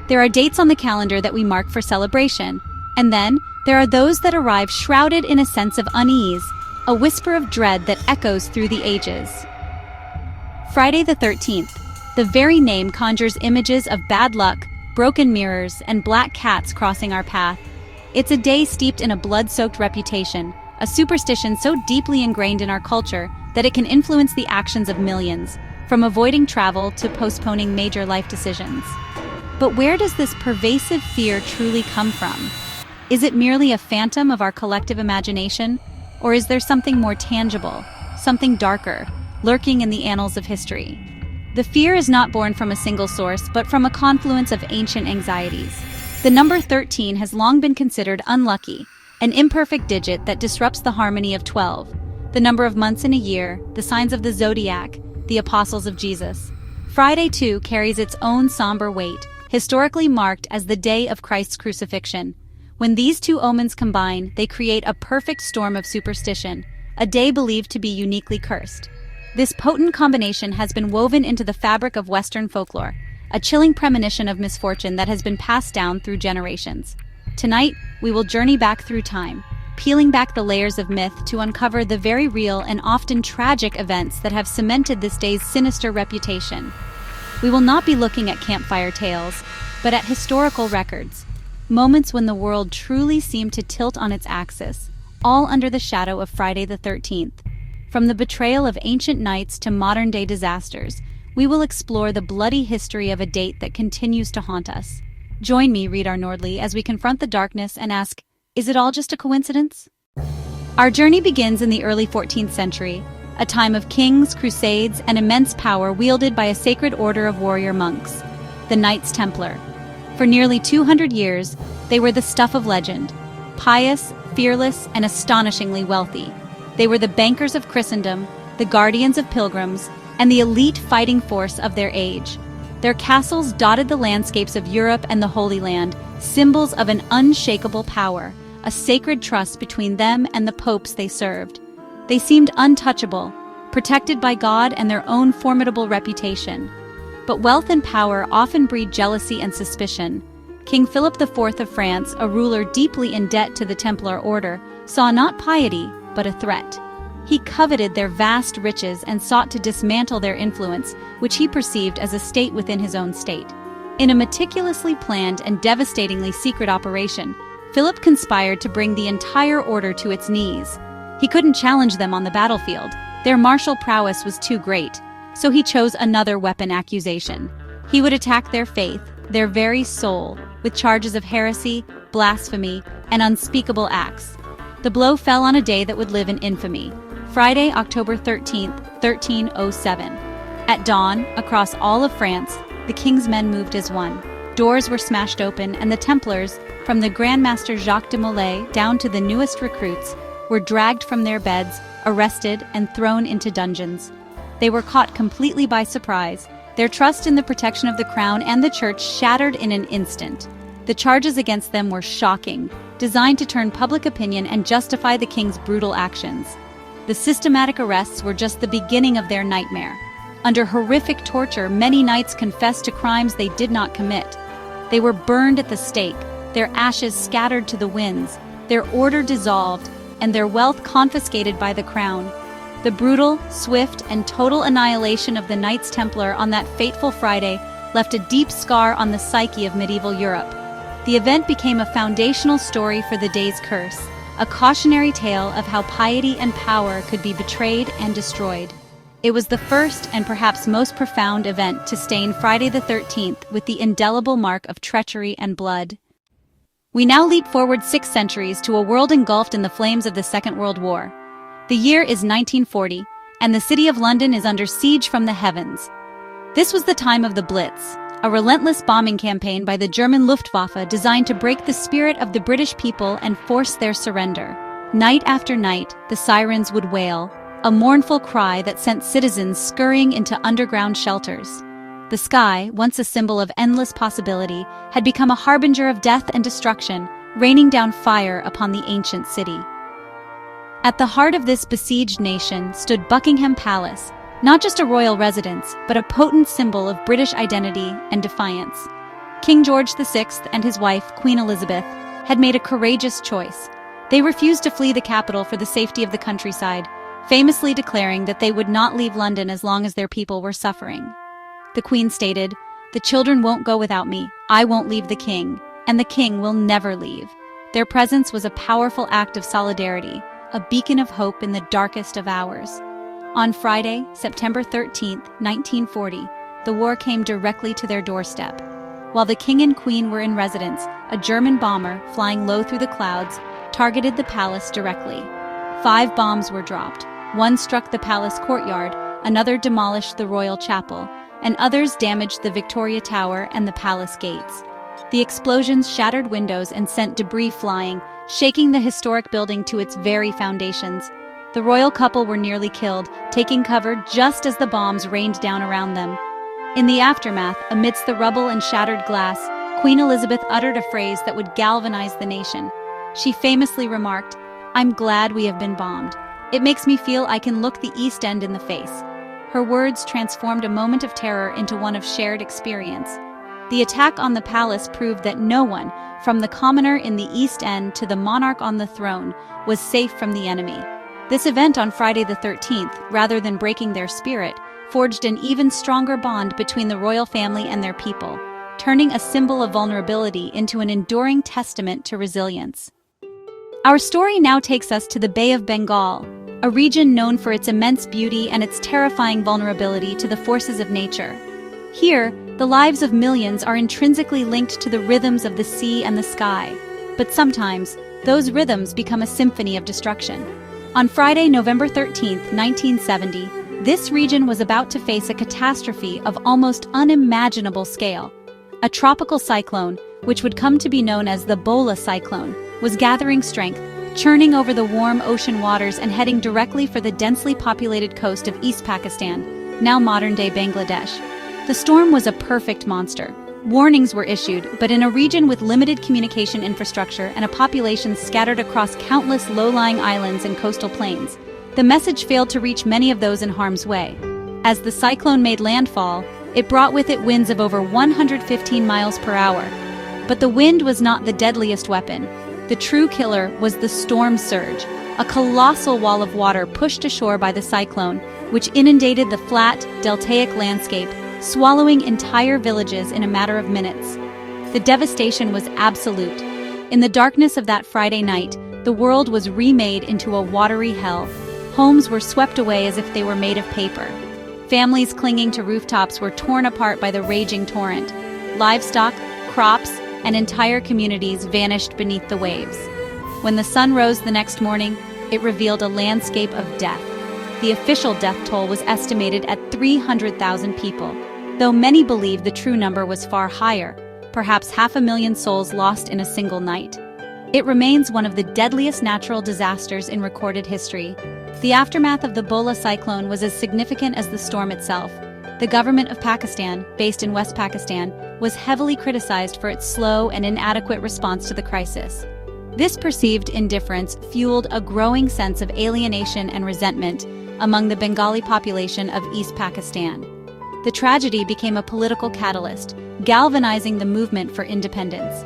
There are dates on the calendar that we mark for celebration, and then there are those that arrive shrouded in a sense of unease, a whisper of dread that echoes through the ages. Friday the 13th. The very name conjures images of bad luck, broken mirrors, and black cats crossing our path. It's a day steeped in a blood-soaked reputation, a superstition so deeply ingrained in our culture that it can influence the actions of millions, from avoiding travel to postponing major life decisions. But where does this pervasive fear truly come from? Is it merely a phantom of our collective imagination, or is there something more tangible, something darker, lurking in the annals of history? The fear is not born from a single source, but from a confluence of ancient anxieties. The number 13 has long been considered unlucky, an imperfect digit that disrupts the harmony of 12, the number of months in a year, the signs of the zodiac, the apostles of Jesus. Friday, too, carries its own somber weight, historically marked as the day of Christ's crucifixion. When these two omens combine, they create a perfect storm of superstition, a day believed to be uniquely cursed. This potent combination has been woven into the fabric of Western folklore, a chilling premonition of misfortune that has been passed down through generations. Tonight, we will journey back through time, peeling back the layers of myth to uncover the very real and often tragic events that have cemented this day's sinister reputation. We will not be looking at campfire tales, but at historical records, moments when the world truly seemed to tilt on its axis, all under the shadow of Friday the 13th. From the betrayal of ancient knights to modern-day disasters, we will explore the bloody history of a date that continues to haunt us. Join me, Readar Nordley, as we confront the darkness and ask, is it all just a coincidence? Our journey begins in the early 14th century, a time of kings, crusades, and immense power wielded by a sacred order of warrior monks, the Knights Templar. For nearly 200 years, they were the stuff of legend, pious, fearless, and astonishingly wealthy. They were the bankers of Christendom, the guardians of pilgrims, and the elite fighting force of their age. Their castles dotted the landscapes of Europe and the Holy Land, symbols of an unshakable power, a sacred trust between them and the popes they served. They seemed untouchable, protected by God and their own formidable reputation. But wealth and power often breed jealousy and suspicion. King Philip IV of France, a ruler deeply in debt to the Templar order, saw not piety, but a threat. He coveted their vast riches and sought to dismantle their influence, which he perceived as a state within his own state. In a meticulously planned and devastatingly secret operation, Philip conspired to bring the entire order to its knees. He couldn't challenge them on the battlefield. Their martial prowess was too great, so he chose another weapon accusation. He would attack their faith, their very soul, with charges of heresy, blasphemy, and unspeakable acts. The blow fell on a day that would live in infamy. Friday, October 13th, 1307. At dawn, across all of France, the king's men moved as one. Doors were smashed open, and the Templars, from the Grand Master Jacques de Molay down to the newest recruits, were dragged from their beds, arrested, and thrown into dungeons. They were caught completely by surprise, their trust in the protection of the crown and the church shattered in an instant. The charges against them were shocking, designed to turn public opinion and justify the king's brutal actions. The systematic arrests were just the beginning of their nightmare. Under horrific torture, many knights confessed to crimes they did not commit. They were burned at the stake, their ashes scattered to the winds, their order dissolved, and their wealth confiscated by the crown. The brutal, swift, and total annihilation of the Knights Templar on that fateful Friday left a deep scar on the psyche of medieval Europe. The event became a foundational story for the day's curse, a cautionary tale of how piety and power could be betrayed and destroyed. It was the first and perhaps most profound event to stain Friday the 13th with the indelible mark of treachery and blood. We now leap forward 6 centuries to a world engulfed in the flames of the Second World War. The year is 1940, and the city of London is under siege from the heavens. This was the time of the Blitz, a relentless bombing campaign by the German Luftwaffe designed to break the spirit of the British people and force their surrender. Night after night, the sirens would wail, a mournful cry that sent citizens scurrying into underground shelters. The sky, once a symbol of endless possibility, had become a harbinger of death and destruction, raining down fire upon the ancient city. At the heart of this besieged nation stood Buckingham Palace, not just a royal residence, but a potent symbol of British identity and defiance. King George VI and his wife, Queen Elizabeth, had made a courageous choice. They refused to flee the capital for the safety of the countryside, famously declaring that they would not leave London as long as their people were suffering. The Queen stated, "The children won't go without me, I won't leave the King, and the King will never leave." Their presence was a powerful act of solidarity, a beacon of hope in the darkest of hours. On Friday, September 13, 1940, the war came directly to their doorstep. While the King and Queen were in residence, a German bomber, flying low through the clouds, targeted the palace directly. 5 bombs were dropped. One struck the palace courtyard, another demolished the royal chapel, and others damaged the Victoria Tower and the palace gates. The explosions shattered windows and sent debris flying, shaking the historic building to its very foundations. The royal couple were nearly killed, taking cover just as the bombs rained down around them. In the aftermath, amidst the rubble and shattered glass, Queen Elizabeth uttered a phrase that would galvanize the nation. She famously remarked, "I'm glad we have been bombed. It makes me feel I can look the East End in the face." Her words transformed a moment of terror into one of shared experience. The attack on the palace proved that no one, from the commoner in the East End to the monarch on the throne, was safe from the enemy. This event on Friday the 13th, rather than breaking their spirit, forged an even stronger bond between the royal family and their people, turning a symbol of vulnerability into an enduring testament to resilience. Our story now takes us to the Bay of Bengal, a region known for its immense beauty and its terrifying vulnerability to the forces of nature. Here, the lives of millions are intrinsically linked to the rhythms of the sea and the sky, but sometimes, those rhythms become a symphony of destruction. On Friday, November 13, 1970, this region was about to face a catastrophe of almost unimaginable scale. A tropical cyclone, which would come to be known as the Bola cyclone, was gathering strength, churning over the warm ocean waters and heading directly for the densely populated coast of East Pakistan, now modern-day Bangladesh. The storm was a perfect monster. Warnings were issued, but in a region with limited communication infrastructure and a population scattered across countless low-lying islands and coastal plains, the message failed to reach many of those in harm's way. As the cyclone made landfall, it brought with it winds of over 115 miles per hour. But the wind was not the deadliest weapon. The true killer was the storm surge, a colossal wall of water pushed ashore by the cyclone, which inundated the flat, deltaic landscape, swallowing entire villages in a matter of minutes. The devastation was absolute. In the darkness of that Friday night, the world was remade into a watery hell. Homes were swept away as if they were made of paper. Families clinging to rooftops were torn apart by the raging torrent. Livestock, crops, and entire communities vanished beneath the waves. When the sun rose the next morning, it revealed a landscape of death. The official death toll was estimated at 300,000 people, though many believe the true number was far higher, perhaps 500,000 souls lost in a single night. It remains one of the deadliest natural disasters in recorded history. The aftermath of the Bola cyclone was as significant as the storm itself. The government of Pakistan, based in West Pakistan, was heavily criticized for its slow and inadequate response to the crisis. This perceived indifference fueled a growing sense of alienation and resentment among the Bengali population of East Pakistan. The tragedy became a political catalyst, galvanizing the movement for independence.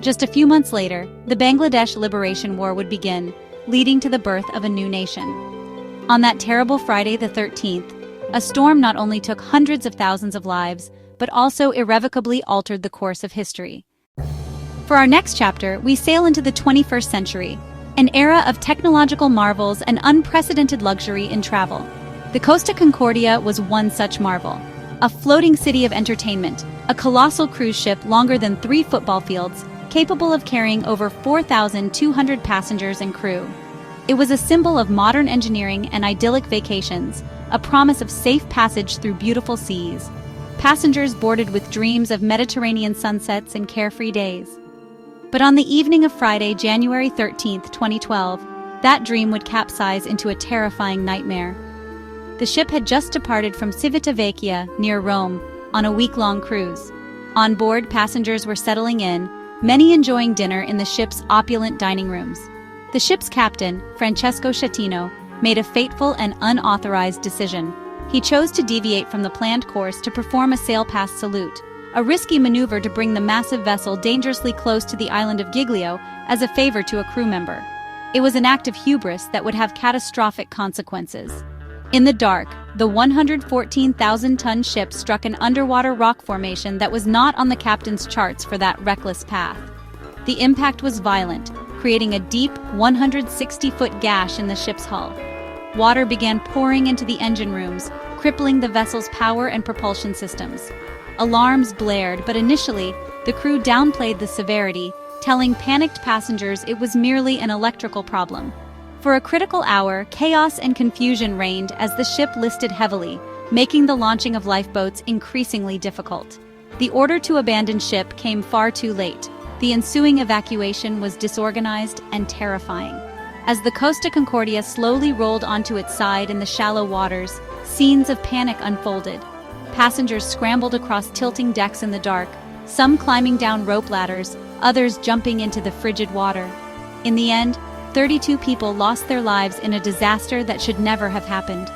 Just a few months later, the Bangladesh Liberation War would begin, leading to the birth of a new nation. On that terrible Friday the 13th, a storm not only took hundreds of thousands of lives, but also irrevocably altered the course of history. For our next chapter, we sail into the 21st century, an era of technological marvels and unprecedented luxury in travel. The Costa Concordia was one such marvel, a floating city of entertainment, a colossal cruise ship longer than 3 football fields, capable of carrying over 4,200 passengers and crew. It was a symbol of modern engineering and idyllic vacations, a promise of safe passage through beautiful seas. Passengers boarded with dreams of Mediterranean sunsets and carefree days. But on the evening of Friday, January 13, 2012, that dream would capsize into a terrifying nightmare. The ship had just departed from Civitavecchia, near Rome, on a week-long cruise. On board, passengers were settling in, many enjoying dinner in the ship's opulent dining rooms. The ship's captain, Francesco Schettino, made a fateful and unauthorized decision. He chose to deviate from the planned course to perform a sail-past salute, a risky maneuver to bring the massive vessel dangerously close to the island of Giglio as a favor to a crew member. It was an act of hubris that would have catastrophic consequences. In the dark, the 114,000-ton ship struck an underwater rock formation that was not on the captain's charts for that reckless path. The impact was violent, creating a deep 160-foot gash in the ship's hull. Water began pouring into the engine rooms, crippling the vessel's power and propulsion systems. Alarms blared, but initially, the crew downplayed the severity, telling panicked passengers it was merely an electrical problem. For a critical hour, chaos and confusion reigned as the ship listed heavily, making the launching of lifeboats increasingly difficult. The order to abandon ship came far too late. The ensuing evacuation was disorganized and terrifying. As the Costa Concordia slowly rolled onto its side in the shallow waters, scenes of panic unfolded. Passengers scrambled across tilting decks in the dark, some climbing down rope ladders, others jumping into the frigid water. In the end, 32 people lost their lives in a disaster that should never have happened.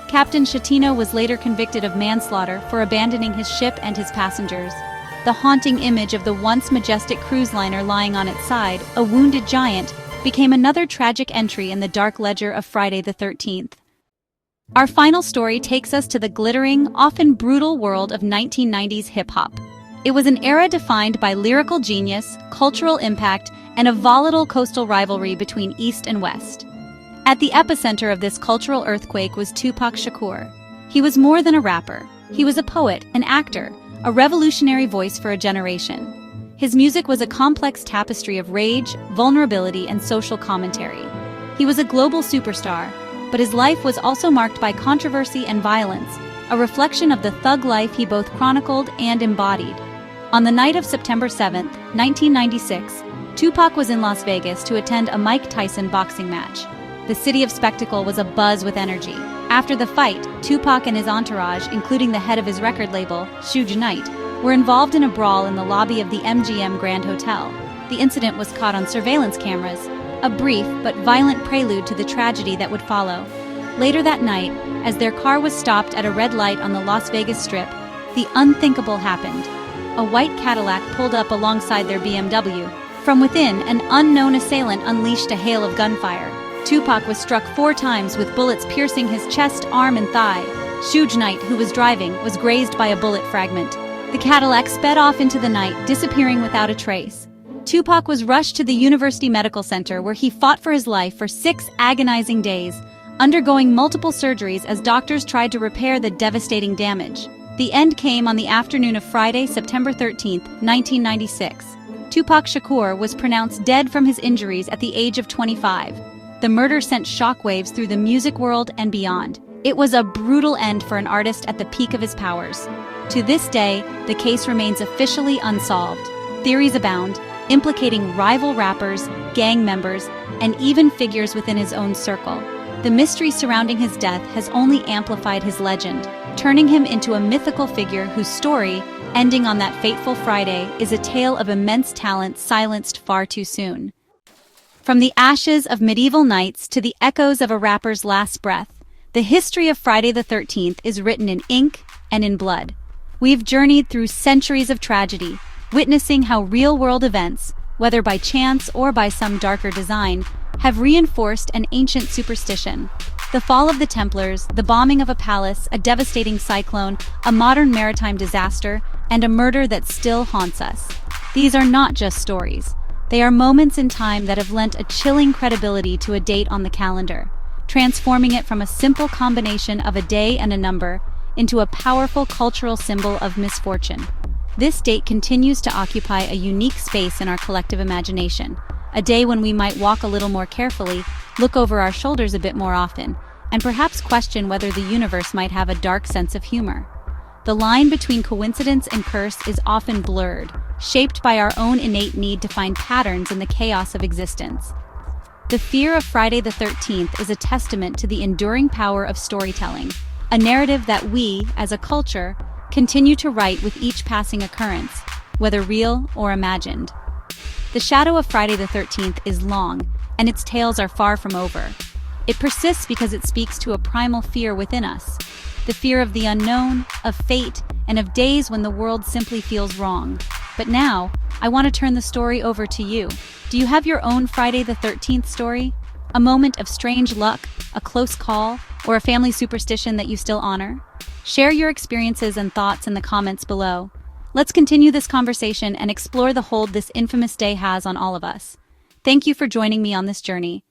Captain Schettino was later convicted of manslaughter for abandoning his ship and his passengers. The haunting image of the once majestic cruise liner lying on its side, a wounded giant, became another tragic entry in the dark ledger of Friday the 13th. Our final story takes us to the glittering, often brutal world of 1990s hip-hop. It was an era defined by lyrical genius, cultural impact, and a volatile coastal rivalry between East and West. At the epicenter of this cultural earthquake was Tupac Shakur. He was more than a rapper. He was a poet, an actor, a revolutionary voice for a generation. His music was a complex tapestry of rage, vulnerability, and social commentary. He was a global superstar, but his life was also marked by controversy and violence, a reflection of the thug life he both chronicled and embodied. On the night of September 7, 1996, Tupac was in Las Vegas to attend a Mike Tyson boxing match. The city of spectacle was abuzz with energy. After the fight, Tupac and his entourage, including the head of his record label, Suge Knight, were involved in a brawl in the lobby of the MGM Grand Hotel. The incident was caught on surveillance cameras, a brief but violent prelude to the tragedy that would follow. Later that night, as their car was stopped at a red light on the Las Vegas Strip, the unthinkable happened. A white Cadillac pulled up alongside their BMW. From within, an unknown assailant unleashed a hail of gunfire. Tupac was struck 4 times with bullets piercing his chest, arm, and thigh. Suge Knight, who was driving, was grazed by a bullet fragment. The Cadillac sped off into the night, disappearing without a trace. Tupac was rushed to the University Medical Center, where he fought for his life for 6 agonizing days, undergoing multiple surgeries as doctors tried to repair the devastating damage. The end came on the afternoon of Friday, September 13, 1996. Tupac Shakur was pronounced dead from his injuries at the age of 25. The murder sent shockwaves through the music world and beyond. It was a brutal end for an artist at the peak of his powers. To this day, the case remains officially unsolved. Theories abound, implicating rival rappers, gang members, and even figures within his own circle. The mystery surrounding his death has only amplified his legend, turning him into a mythical figure whose story, ending on that fateful Friday, is a tale of immense talent silenced far too soon. From the ashes of medieval knights to the echoes of a rapper's last breath, the history of Friday the 13th is written in ink and in blood. We've journeyed through centuries of tragedy, witnessing how real-world events, whether by chance or by some darker design, have reinforced an ancient superstition. The fall of the Templars, the bombing of a palace, a devastating cyclone, a modern maritime disaster, and a murder that still haunts us. These are not just stories. They are moments in time that have lent a chilling credibility to a date on the calendar, transforming it from a simple combination of a day and a number into a powerful cultural symbol of misfortune. This date continues to occupy a unique space in our collective imagination, a day when we might walk a little more carefully, look over our shoulders a bit more often, and perhaps question whether the universe might have a dark sense of humor. The line between coincidence and curse is often blurred, shaped by our own innate need to find patterns in the chaos of existence. The fear of Friday the 13th is a testament to the enduring power of storytelling, a narrative that we, as a culture, continue to write with each passing occurrence, whether real or imagined. The shadow of Friday the 13th is long, and its tales are far from over. It persists because it speaks to a primal fear within us, the fear of the unknown, of fate, and of days when the world simply feels wrong. But now, I want to turn the story over to you. Do you have your own Friday the 13th story? A moment of strange luck, a close call, or a family superstition that you still honor? Share your experiences and thoughts in the comments below. Let's continue this conversation and explore the hold this infamous day has on all of us. Thank you for joining me on this journey.